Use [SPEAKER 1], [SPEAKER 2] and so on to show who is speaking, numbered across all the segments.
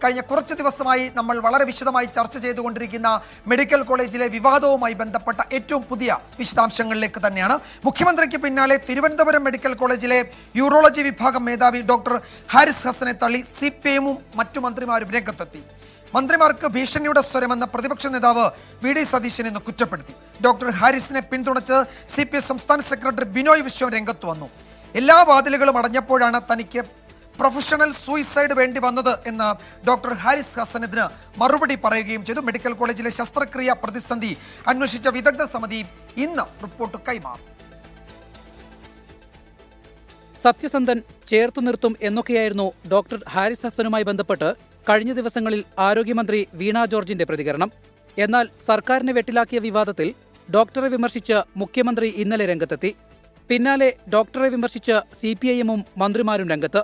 [SPEAKER 1] കഴിഞ്ഞ കുറച്ച് ദിവസമായി നമ്മൾ വളരെ വിശദമായി ചർച്ച ചെയ്തുകൊണ്ടിരിക്കുന്ന മെഡിക്കൽ കോളേജിലെ വിവാദവുമായി ബന്ധപ്പെട്ട ഏറ്റവും പുതിയ വിശദാംശങ്ങളിലേക്ക് തന്നെയാണ്. മുഖ്യമന്ത്രിക്ക് പിന്നാലെ തിരുവനന്തപുരം മെഡിക്കൽ കോളേജിലെ യൂറോളജി വിഭാഗം മേധാവി ഡോക്ടർ ഹാരിസ് ഹസനെ തള്ളി CPIM-ഉം മറ്റു മന്ത്രിമാരും രംഗത്തെത്തി. മന്ത്രിമാർക്ക് ഭീഷണിയുടെ സ്വരമെന്ന പ്രതിപക്ഷ നേതാവ് VD സതീശൻ ഇന്ന് കുറ്റപ്പെടുത്തി. ഡോക്ടർ ഹാരിസിനെ പിന്തുണച്ച് CPI സംസ്ഥാന സെക്രട്ടറി ബിനോയ് വിശ്വം രംഗത്ത് വന്നു. എല്ലാ വാതിലുകളും അടഞ്ഞപ്പോഴാണ് തനിക്ക് പ്രൊഫഷണൽ സൂയിസൈഡ് വേണ്ടി വന്നത് എന്ന് ഡോക്ടർ ഹാരിസ് ഹസനെതിന് മറുപടി പറയുകയും ചെയ്തു. മെഡിക്കൽ കോളേജിലെ ശസ്ത്രക്രിയ പ്രതിസന്ധി അന്വേഷിച്ച വിദഗ്ധ സമിതി ഇന്ന് റിപ്പോർട്ട് കൈമാറും.
[SPEAKER 2] സത്യസന്ധൻ, ചേർത്തു നിർത്തും എന്നൊക്കെയായിരുന്നു ഡോക്ടർ ഹാരിസ് ഹസനുമായി ബന്ധപ്പെട്ട് കഴിഞ്ഞ ദിവസങ്ങളിൽ ആരോഗ്യമന്ത്രി വീണ ജോർജിന്റെ പ്രതികരണം. എന്നാൽ സർക്കാരിനെ വെട്ടിലാക്കിയ വിവാദത്തിൽ ഡോക്ടറെ വിമർശിച്ച് മുഖ്യമന്ത്രി ഇന്നലെ രംഗത്തെത്തി. പിന്നാലെ ഡോക്ടറെ വിമർശിച്ച് CPIM-ഉം മന്ത്രിമാരും രംഗത്ത്.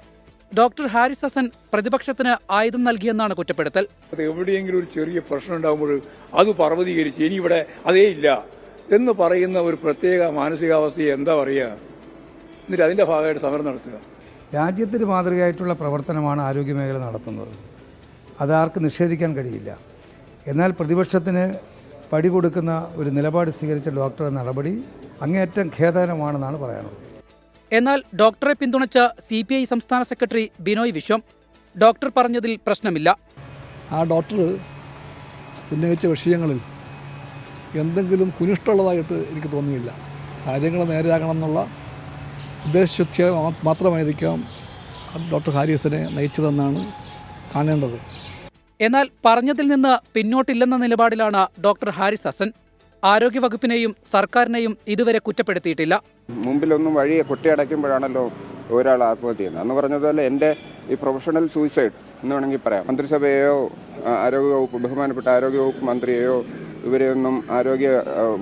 [SPEAKER 2] ഡോക്ടർ ഹാരിസ് ഹസൻ പ്രതിപക്ഷത്തിന് ആയുധം നൽകിയെന്നാണ് കുറ്റപ്പെടുത്തൽ.
[SPEAKER 3] എവിടെയെങ്കിലും ഒരു ചെറിയ പ്രശ്നം ഉണ്ടാകുമ്പോൾ അത് പർവ്വതീകരിച്ച് ഇനി ഇവിടെ അതേ ഇല്ല എന്ന് പറയുന്ന ഒരു പ്രത്യേക മാനസികാവസ്ഥയെ എന്താ പറയുക, എന്നിട്ട് അതിന്റെ ഭാഗമായിട്ട് സമരം നടത്തുക.
[SPEAKER 4] രാജ്യത്തിന് മാതൃകയായിട്ടുള്ള പ്രവർത്തനമാണ് ആരോഗ്യമേഖല നടത്തുന്നത്. അതാർക്ക് നിഷേധിക്കാൻ കഴിയില്ല. എന്നാൽ പ്രതിപക്ഷത്തിന് പടി കൊടുക്കുന്ന ഒരു നിലപാട് സ്വീകരിച്ച ഡോക്ടറുടെ നടപടി അങ്ങേയറ്റം ഖേദകരമാണെന്നാണ് പറയാനുള്ളത്.
[SPEAKER 2] എന്നാൽ ഡോക്ടറെ പിന്തുണച്ച CPI സംസ്ഥാന സെക്രട്ടറി ബിനോയ് വിശ്വം ഡോക്ടർ പറഞ്ഞതിൽ പ്രശ്നമില്ല.
[SPEAKER 5] ആ ഡോക്ടർ ഉന്നയിച്ച വിഷയങ്ങളിൽ എന്തെങ്കിലും കുനിഷ്ടുള്ളതായിട്ട് എനിക്ക് തോന്നിയില്ല. കാര്യങ്ങൾ നേരെയാകണം എന്നുള്ള ഉദ്ദേശശുദ്ധിയ മാത്രമായിരിക്കാം ഡോക്ടർ ഹാരിസിനെ നയിച്ചതെന്നാണ് കാണേണ്ടത്.
[SPEAKER 2] എന്നാൽ പറഞ്ഞതിൽ നിന്ന് പിന്നോട്ടില്ലെന്ന നിലപാടിലാണ് ഡോക്ടർ ഹാരിസ് ഹസൻ. ആരോഗ്യവകുപ്പിനെയും സർക്കാരിനെയും ഇതുവരെ കുറ്റപ്പെടുത്തിയിട്ടില്ല.
[SPEAKER 6] മുമ്പിലൊന്നും വഴിയെ കൊട്ടിയടയ്ക്കുമ്പോഴാണല്ലോ ഒരാൾ ആത്മഹത്യ ചെയ്യുന്നത്. അന്ന് പറഞ്ഞതുപോലെ എൻ്റെ ഈ പ്രൊഫഷണൽ സൂയിസൈഡ് എന്ന് വേണമെങ്കിൽ പറയാം. മന്ത്രിസഭയെയോ ആരോഗ്യവകുപ്പ് ബഹുമാനപ്പെട്ട ആരോഗ്യവകുപ്പ് മന്ത്രിയെയോ ഇവരെയൊന്നും ആരോഗ്യ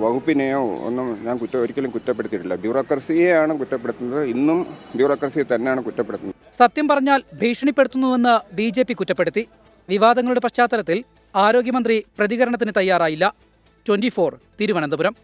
[SPEAKER 6] വകുപ്പിനെയോ ഒന്നും ഞാൻ ഒരിക്കലും കുറ്റപ്പെടുത്തിയിട്ടില്ല. ബ്യൂറോക്രസിയെയാണ് കുറ്റപ്പെടുത്തുന്നത്. ഇന്നും ബ്യൂറോക്രസിയെ തന്നെയാണ് കുറ്റപ്പെടുത്തുന്നത്.
[SPEAKER 2] സത്യം പറഞ്ഞാൽ ഭീഷണിപ്പെടുത്തുന്നുവെന്ന് BJP കുറ്റപ്പെടുത്തി. വിവാദങ്ങളുടെ പശ്ചാത്തലത്തിൽ ആരോഗ്യമന്ത്രി പ്രതികരണത്തിന് തയ്യാറായില്ല. 24 തിരുവനന്തപുരം.